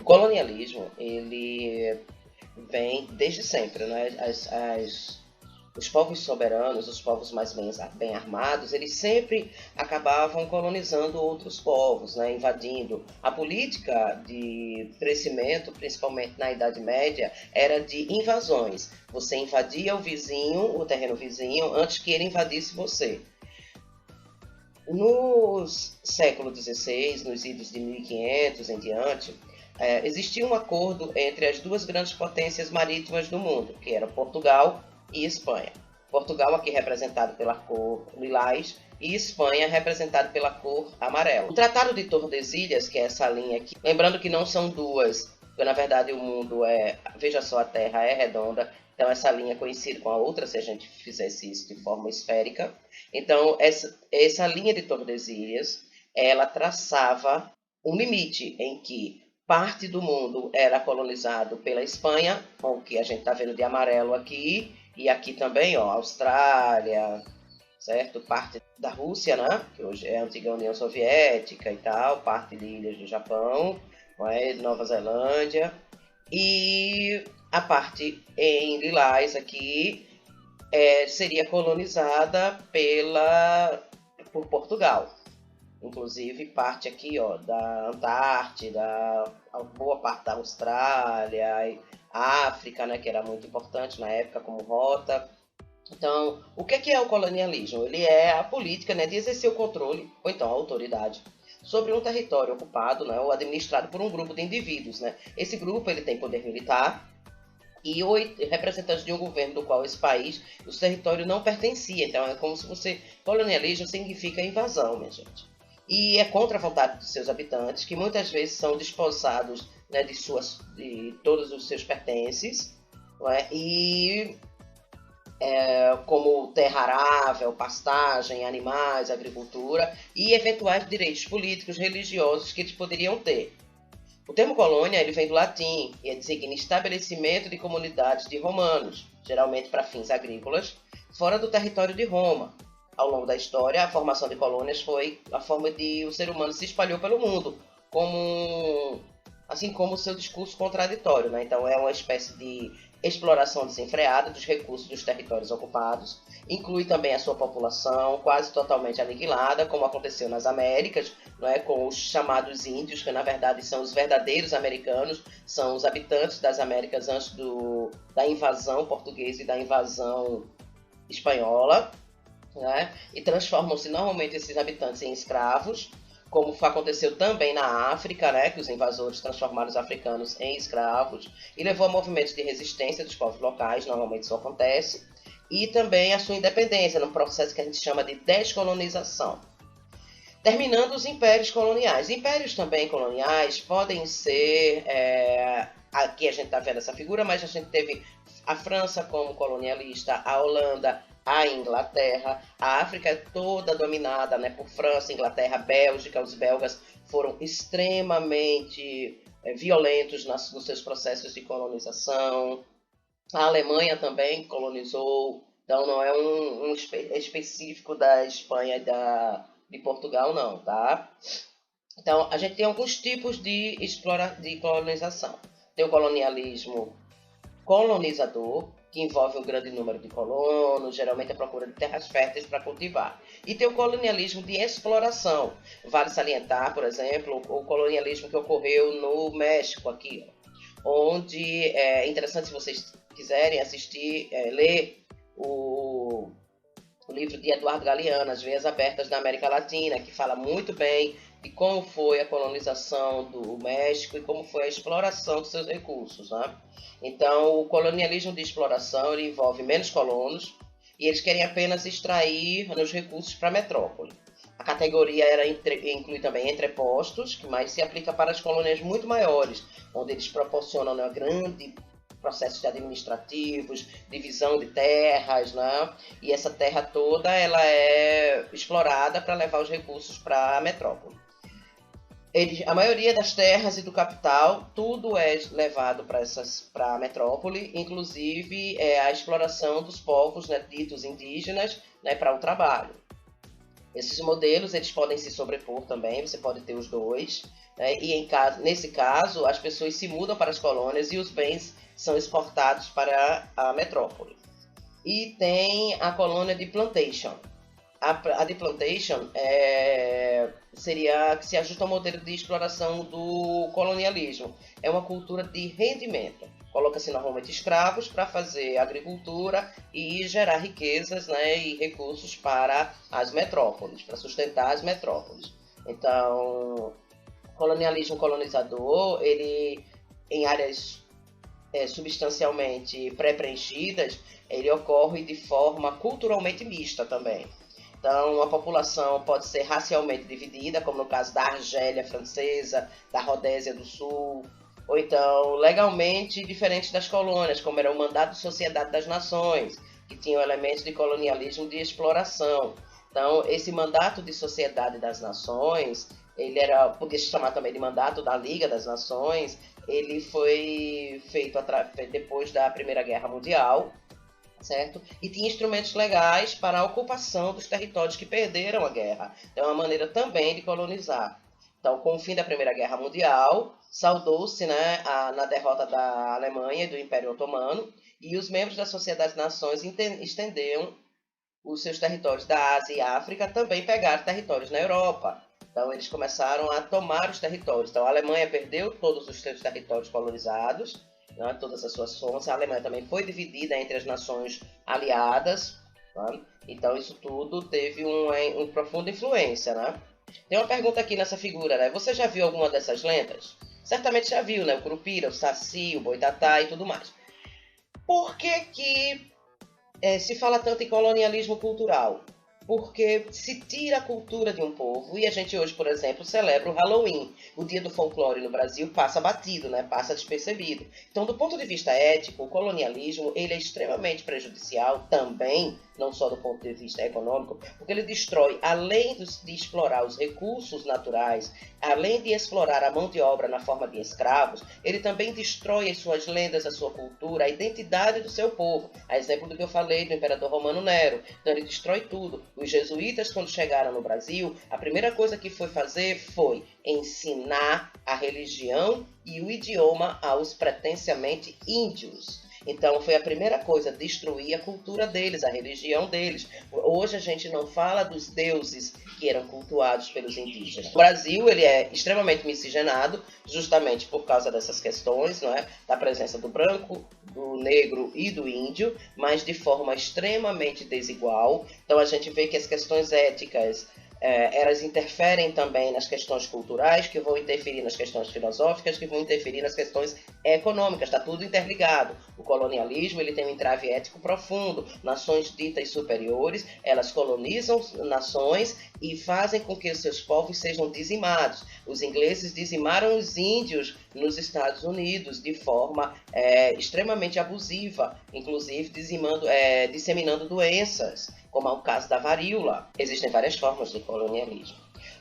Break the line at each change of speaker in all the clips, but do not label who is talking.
colonialismo, ele vem desde sempre, né? Os povos soberanos, os povos mais bem armados, eles sempre acabavam colonizando outros povos, né? Invadindo. A política de crescimento, principalmente na Idade Média, era de invasões. Você invadia o vizinho, o terreno vizinho, antes que ele invadisse você. Nos séculos XVI, nos idos de 1500 em diante, existia um acordo entre as duas grandes potências marítimas do mundo, que eram Portugal e Espanha. Portugal aqui representado pela cor lilás e Espanha representado pela cor amarela. O Tratado de Tordesilhas, que é essa linha aqui, lembrando que não são duas, porque na verdade o mundo veja só, a Terra é redonda, então essa linha coincide com a outra se a gente fizesse isso de forma esférica. Então essa linha de Tordesilhas, ela traçava um limite em que parte do mundo era colonizado pela Espanha, o que a gente está vendo de amarelo aqui, e aqui também, ó, Austrália, certo? Parte da Rússia, né? Que hoje é a antiga União Soviética e tal, parte de ilhas do Japão, Nova Zelândia, e a parte em lilás aqui seria colonizada por Portugal. Inclusive parte aqui, ó, da Antártida, boa parte da Austrália, a África, né, que era muito importante na época como rota. Então, o que é o colonialismo? Ele é a política, né, de exercer o controle, ou então a autoridade, sobre um território ocupado, né, ou administrado por um grupo de indivíduos, né. Esse grupo ele tem poder militar e representantes de um governo do qual esse país, o território não pertencia. Então, é como se você... Colonialismo significa invasão, minha gente. E é contra a vontade dos seus habitantes, que muitas vezes são desposados, né, de todos os seus pertences, não é? E como terra arável, pastagem, animais, agricultura e eventuais direitos políticos, religiosos que eles poderiam ter. O termo colônia ele vem do latim e designa estabelecimento de comunidades de romanos, geralmente para fins agrícolas, fora do território de Roma. Ao longo da história, a formação de colônias foi a forma de o ser humano se espalhou pelo mundo, assim como o seu discurso contraditório, né? Então é uma espécie de exploração desenfreada dos recursos dos territórios ocupados, inclui também a sua população quase totalmente aniquilada, como aconteceu nas Américas, não é? Com os chamados índios, que na verdade são os verdadeiros americanos, são os habitantes das Américas antes da invasão portuguesa e da invasão espanhola, né? E transformam-se normalmente esses habitantes em escravos, como aconteceu também na África, né? Que os invasores transformaram os africanos em escravos e levou a movimentos de resistência dos povos locais, normalmente isso acontece, e também a sua independência, num processo que a gente chama de descolonização. Terminando os impérios coloniais. Impérios também coloniais podem ser... aqui a gente está vendo essa figura, mas a gente teve a França como colonialista, a Holanda, a Inglaterra, a África é toda dominada, né, por França, Inglaterra, Bélgica. Os belgas foram extremamente violentos nos seus processos de colonização. A Alemanha também colonizou, então não é um específico da Espanha e de Portugal, não, tá? Então, a gente tem alguns tipos de colonização. Tem o colonialismo colonizador, que envolve um grande número de colonos, geralmente a procura de terras férteis para cultivar. E tem o colonialismo de exploração. Vale salientar, por exemplo, o colonialismo que ocorreu no México, aqui, onde é interessante, se vocês quiserem assistir, ler o livro de Eduardo Galeano, As Veias Abertas da América Latina, que fala muito bem de como foi a colonização do México e como foi a exploração dos seus recursos, né? Então, o colonialismo de exploração ele envolve menos colonos e eles querem apenas extrair os recursos para a metrópole. A categoria inclui também entrepostos, que mais se aplica para as colônias muito maiores, onde eles proporcionam uma grande processos administrativos, divisão de terras, né? E essa terra toda ela é explorada para levar os recursos para a metrópole. A maioria das terras e do capital, tudo é levado para a metrópole, inclusive a exploração dos povos, né, ditos indígenas, né, para o trabalho. Esses modelos eles podem se sobrepor também, você pode ter os dois, né? E nesse caso, as pessoas se mudam para as colônias e os bens são exportados para a metrópole. E tem a colônia de plantation. A de plantation seria que se ajusta ao modelo de exploração do colonialismo. É uma cultura de rendimento. Coloca-se normalmente escravos para fazer agricultura e gerar riquezas, né, e recursos para as metrópoles, para sustentar as metrópoles. Então, colonialismo colonizador, ele em áreas substancialmente pré-preenchidas, ele ocorre de forma culturalmente mista também. Então, a população pode ser racialmente dividida, como no caso da Argélia francesa, da Rodésia do Sul, ou então legalmente diferente das colônias, como era o Mandato de Sociedade das Nações, que tinha elementos de colonialismo de exploração. Então, esse Mandato de Sociedade das Nações, podia se chamar também de Mandato da Liga das Nações, ele foi feito depois da Primeira Guerra Mundial, certo? E tinha instrumentos legais para a ocupação dos territórios que perderam a guerra. Então, é uma maneira também de colonizar. Então, com o fim da Primeira Guerra Mundial, saudou-se, né, na derrota da Alemanha e do Império Otomano, e os membros da Sociedade das Nações estenderam os seus territórios da Ásia e África, também pegaram territórios na Europa. Então, eles começaram a tomar os territórios. Então, a Alemanha perdeu todos os seus territórios colonizados, né, todas as suas forças. A Alemanha também foi dividida entre as nações aliadas. Né? Então, isso tudo teve uma profunda influência. Né? Tem uma pergunta aqui nessa figura, né? Você já viu alguma dessas lendas? Certamente já viu, né? O Curupira, o Saci, o Boitatá e tudo mais. Por que se fala tanto em colonialismo cultural? Porque se tira a cultura de um povo, e a gente hoje, por exemplo, celebra o Halloween. O dia do folclore no Brasil passa batido, né? Passa despercebido. Então, do ponto de vista ético, o colonialismo ele é extremamente prejudicial também, não só do ponto de vista econômico, porque ele destrói, além de explorar os recursos naturais, além de explorar a mão de obra na forma de escravos, ele também destrói as suas lendas, a sua cultura, a identidade do seu povo. A exemplo do que eu falei do imperador romano Nero. Então ele destrói tudo. Os jesuítas, quando chegaram no Brasil, a primeira coisa que foi fazer foi ensinar a religião e o idioma aos pretensiamente índios. Então foi a primeira coisa, destruir a cultura deles, a religião deles. Hoje a gente não fala dos deuses que eram cultuados pelos indígenas. O Brasil ele é extremamente miscigenado, justamente por causa dessas questões, não é? Da presença do branco, do negro e do índio, mas de forma extremamente desigual. Então a gente vê que as questões éticas elas interferem também nas questões culturais, que vão interferir nas questões filosóficas, que vão interferir nas questões econômicas, está tudo interligado. O colonialismo ele tem um entrave ético profundo. Nações ditas superiores, elas colonizam nações e fazem com que os seus povos sejam dizimados. Os ingleses dizimaram os índios nos Estados Unidos de forma extremamente abusiva, inclusive disseminando doenças, como é o caso da varíola. Existem várias formas de colonialismo.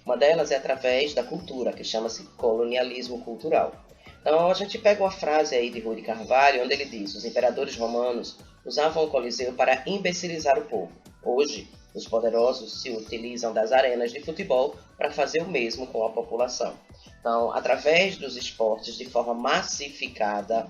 Uma delas é através da cultura, que chama-se colonialismo cultural. Então a gente pega uma frase aí de Rui de Carvalho, onde ele diz: os imperadores romanos usavam o Coliseu para imbecilizar o povo. Hoje, os poderosos se utilizam das arenas de futebol para fazer o mesmo com a população. Então, através dos esportes de forma massificada,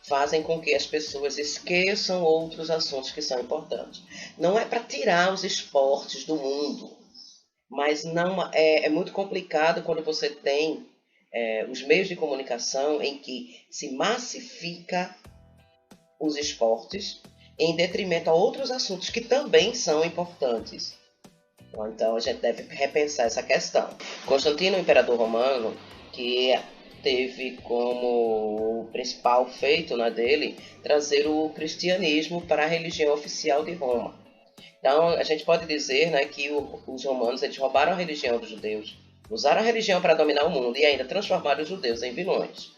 fazem com que as pessoas esqueçam outros assuntos que são importantes. Não é para tirar os esportes do mundo, mas não é muito complicado quando você tem os meios de comunicação em que se massifica os esportes em detrimento a outros assuntos que também são importantes. Então a gente deve repensar essa questão. Constantino, o imperador romano, que teve como principal feito, né, dele trazer o cristianismo para a religião oficial de Roma. Então a gente pode dizer, né, que os romanos eles roubaram a religião dos judeus, usaram a religião para dominar o mundo e ainda transformaram os judeus em vilões.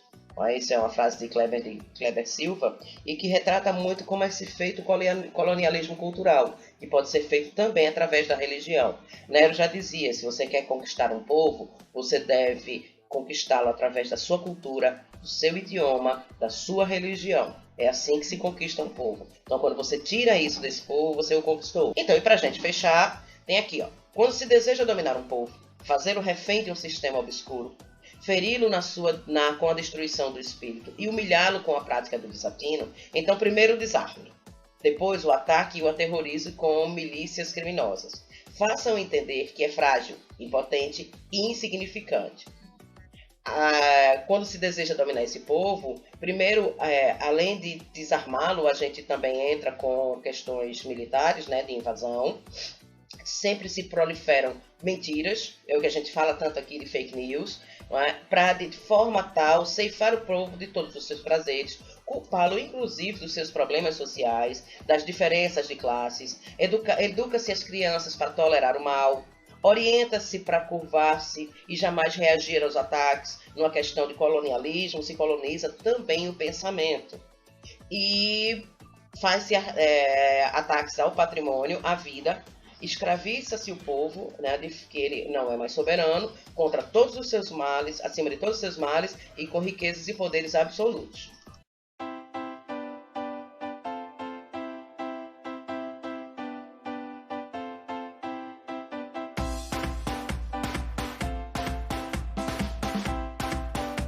Isso é uma frase de Kleber Silva e que retrata muito como é feito o colonialismo cultural, que pode ser feito também através da religião. Nero já dizia, se você quer conquistar um povo, você deve conquistá-lo através da sua cultura, do seu idioma, da sua religião. É assim que se conquista um povo. Então, quando você tira isso desse povo, você o conquistou. Então, e pra gente fechar, tem aqui, ó, Quando se deseja dominar um povo, fazê-lo refém de um sistema obscuro, feri-lo com a destruição do espírito e humilhá-lo com a prática do desatino, então primeiro o desarme, depois o ataque e o aterrorize com milícias criminosas. Façam entender que é frágil, impotente e insignificante. Quando se deseja dominar esse povo, primeiro, além de desarmá-lo, a gente também entra com questões militares, né, de invasão. Sempre se proliferam mentiras, é o que a gente fala tanto aqui de fake news, para de forma tal ceifar o povo de todos os seus prazeres, culpá-lo inclusive dos seus problemas sociais, das diferenças de classes, educa-se as crianças para tolerar o mal, orienta-se para curvar-se e jamais reagir aos ataques. Numa questão de colonialismo, se coloniza também o pensamento. E faz-se ataques ao patrimônio, à vida, escraviza-se o povo, né, de que ele não é mais soberano, contra todos os seus males, acima de todos os seus males, e com riquezas e poderes absolutos.